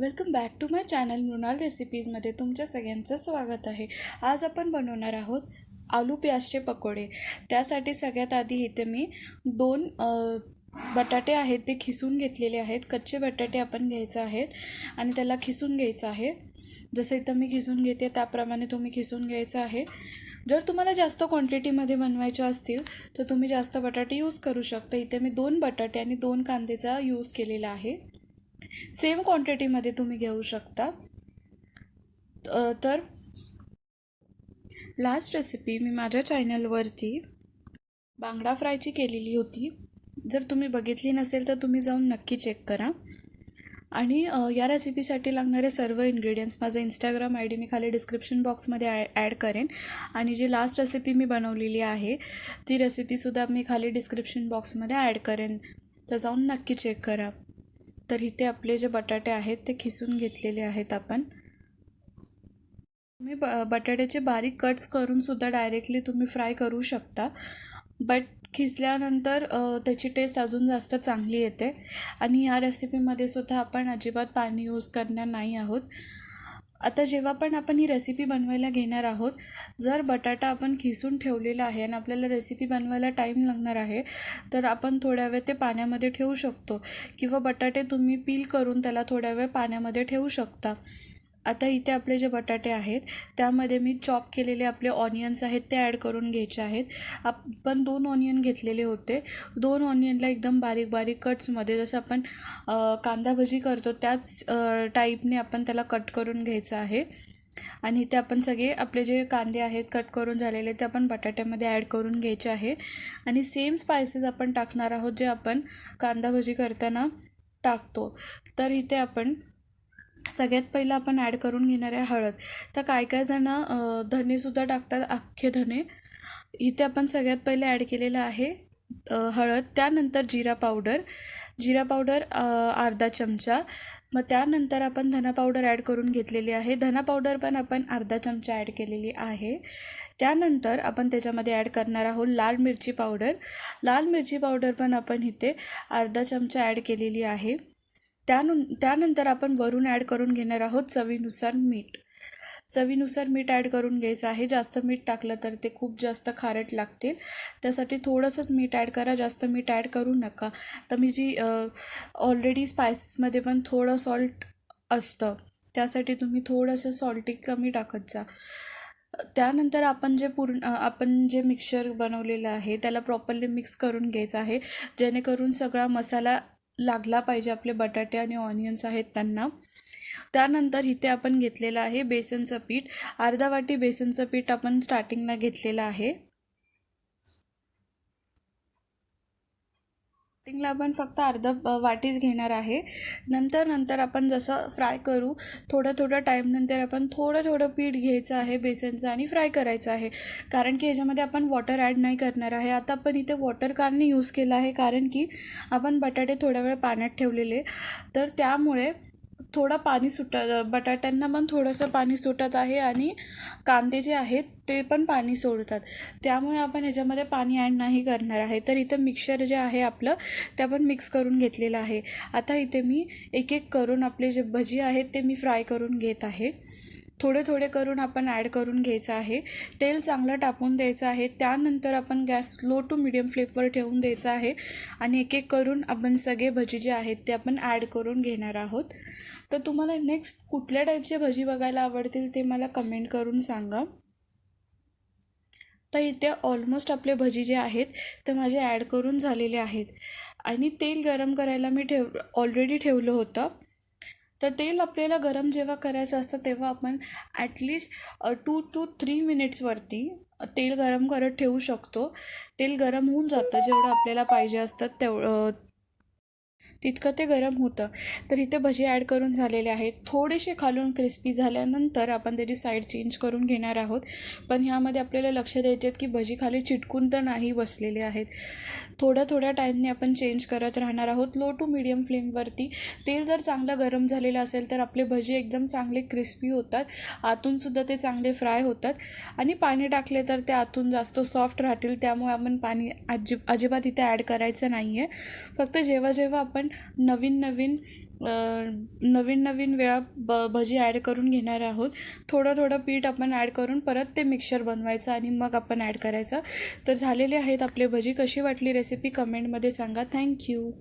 Welcome back to my channel Mrunal रेसिपीजमध्ये तुमच्या सगळ्यांचं स्वागत आहे. आज आपण बनवणार आहोत आलू प्याजचे पकोडे. त्यासाठी सगळ्यात आधी इथे मी दोन बटाटे आहेत ते खिसून घेतलेले आहेत. कच्चे बटाटे आपण घ्यायचे आहेत आणि त्याला खिसून घ्यायचं आहे. जसं इथं मी खिसून घेते त्याप्रमाणे तुम्ही खिसून घ्यायचं आहे. जर तुम्हाला जास्त क्वांटिटीमध्ये बनवायचे असतील तर तुम्ही जास्त बटाटे यूज करू शकता. इथे मी 2 बटाटे आणि 2 कांद्याचा यूज केलेला आहे. सेम क्वांटिटीमध्ये तुम्ही घेऊ शकता. तर लास्ट रेसिपी मी माझ्या चॅनलवरती बांगडा फ्रायची केलेली होती. जर तुम्ही बघितली नसेल तर तुम्ही जाऊन नक्की चेक करा. आणि या रेसिपीसाठी लागणारे सर्व इन्ग्रेडियंट्स माझा इंस्टाग्राम ID मी खाली डिस्क्रिप्शन बॉक्समध्ये ॲड करेन. आणि जी लास्ट रेसिपी मी बनवलेली आहे ती रेसिपीसुद्धा मी खाली डिस्क्रिप्शन बॉक्समध्ये ॲड करेन, तर जाऊन नक्की चेक करा. तर इथे आपले जे बटाटे आहेत ते खिसून घेतलेले आहेत आपण. तुम्ही बटाट्याचे बारीक कट्स करूनसुद्धा डायरेक्टली तुम्ही फ्राय करू शकता, बट खिसल्यानंतर त्याची टेस्ट अजून जास्त चांगली येते. आणि ह्या रेसिपीमध्ये सुद्धा आपण अजिबात पाणी यूज करणार नाही आहोत. आता जेव्हा पण आपण ही रेसिपी बनवायला घेणार आहोत, जर बटाटा आपण खिसून ठेवलेला आहे आणि आपल्याला रेसिपी बनवायला टाईम लागणार आहे तर आपण थोड्या वेळ ते पाण्यामध्ये ठेवू शकतो, किंवा बटाटे तुम्ही पील करून त्याला थोड्या वेळ पाण्यामध्ये ठेवू शकता. आता इथे आपले जे बटाटे आहेत त्यामध्ये मी चॉप केलेले आपले ऑनियन्स आहेत ते ॲड करून घ्यायचे आहेत. आपण 2 ऑनियन घेतलेले होते. 2 ऑनियनला एकदम बारीक बारीक कट्समध्ये, जसं आपण कांदा भजी करतो त्याच टाईपने आपण त्याला कट करून घ्यायचं आहे. आणि इथे आपण सगळे आपले जे कांदे आहेत कट करून झालेले ते आपण बटाट्यामध्ये ॲड करून घ्यायचे आहे. आणि सेम स्पायसेस आपण टाकणार आहोत जे आपण कांदा भजी करताना टाकतो. तर इथे आपण सगळ्यात पहिलं आपण ॲड करून घेणार आहे हळद. तर काय जण धनेसुद्धा टाकतात, अख्खे धने. इथे आपण सगळ्यात पहिले ॲड केलेलं आहे हळद. त्यानंतर जिरा पावडर अर्धा चमचा. मग त्यानंतर आपण धना पावडर ॲड करून घेतलेली आहे. धना पावडर पण आपण अर्धा चमचा ॲड केलेली आहे. त्यानंतर आपण त्याच्यामध्ये ॲड करणार आहोत लाल मिरची पावडर पण आपण इथे अर्धा चमचा ॲड केलेली आहे. त्यानंतर आपण वरून ॲड करून घेणार आहोत चवीनुसार मीठ ॲड करून घ्यायचं आहे. जास्त मीठ टाकलं तर ते खूप जास्त खारट लागतील, त्यासाठी थोडंसंच मीठ ॲड करा, जास्त मीठ ॲड करू नका. तर मी जी ऑलरेडी स्पायसेसमध्ये पण थोडं सॉल्ट असतं, त्यासाठी तुम्ही थोडंसं सॉल्टी कमी टाकत जा. त्यानंतर आपण जे मिक्सचर बनवलेलं आहे त्याला प्रॉपरली मिक्स करून घ्यायचं आहे, जेणेकरून सगळा मसाला लागला पाहिजे आपले बटाटे आणि ऑनियन्स आहेत त्यांना. त्यानंतर इथे आपण घेतलेलं आहे बेसनचं पीठ. अर्धा वाटी बेसनचं पीठ आपण स्टार्टिंगला घेतलेलं आहे. स्टार्टिंगला आपण फक्त अर्धा वाटीच घेणार आहे. नंतर आपण जसं फ्राय करू, थोडं टाईम नंतर आपण थोडं पीठ घ्यायचं आहे बेसनचं आणि फ्राय करायचं आहे. कारण की ह्याच्यामध्ये आपण वॉटर ॲड नाही करणार आहे. आता आपण इथे वॉटर का नाही यूज केलं आहे, कारण की आपण बटाटे थोड्या वेळ पाण्यात ठेवलेले, तर त्यामुळे थोडं पाणी बटाट्यांना पण थोडंसं पाणी सुटत आहे आणि कांदे जे आहेत ते पण पाणी सोडतात, त्यामुळे आपण ह्याच्यामध्ये पाणी ॲड नाही करणार आहे. तर इथं मिक्सचर जे आहे आपलं ते आपण मिक्स करून घेतलेलं आहे. आता इथे मी एक करून आपले जे भजी आहेत ते मी फ्राय करून घेत आहे. थोडे करून आपण ॲड करून घ्यायचं आहे. तेल चांगलं टाकून द्यायचं आहे. त्यानंतर आपण गॅस लो टू मिडियम फ्लेमवर ठेवून द्यायचं आहे आणि एक करून आपण सगळे भजी जे आहेत ते आपण ॲड करून घेणार आहोत. तर तुम्हाला नेक्स्ट कुठल्या टाईपचे भजी बघायला आवडतील ते मला कमेंट करून सांगा. तर इथे ऑलमोस्ट आपले भजी जे आहेत ते माझे ॲड करून झालेले आहेत. आणि तेल गरम करायला मी ऑलरेडी ठेवलं होतं. तर तेल आपल्याला गरम जेव्हा करायचं असतं तेव्हा आपण ॲटलिस्ट 2 to 3 मिनिट्सवरती तेल गरम करत ठेवू शकतो. तेल गरम होऊन जातं जेवढं आपल्याला पाहिजे असतं तितकं ते गरम होतं. तर इथे भजी ॲड करून झालेले आहेत. थोडेसे खालून क्रिस्पी झाल्यानंतर आपण त्याची साईड चेंज करून घेणार आहोत. पण ह्यामध्ये आपल्याला लक्ष द्यायचे आहेत की भजी खाली चिटकून तर नाही बसलेले आहेत. थोड्या टाईमने आपण चेंज करत राहणार आहोत लो टू मिडियम फ्लेमवरती. तेल जर चांगलं गरम झालेलं असेल तर आपले भजी एकदम चांगले क्रिस्पी होतात, आतूनसुद्धा ते चांगले फ्राय होतात. आणि पाणी टाकले तर ते आतून जास्त सॉफ्ट राहतील, त्यामुळे आपण पाणी अजिबात इथे ॲड करायचं नाही आहे. फक्त जेव्हा आपण नवीन नवीन नवीन नवीन वेळा भजी ॲड करून घेणार आहोत. थोडं थोडं पीठ आपण ॲड करून परत ते मिक्सचर बनवायचं आणि मग आपण ॲड करायचं. तर झालेले आहेत आपले भजी. कशी वाटली रेसिपी कमेंटमध्ये सांगा. थँक्यू.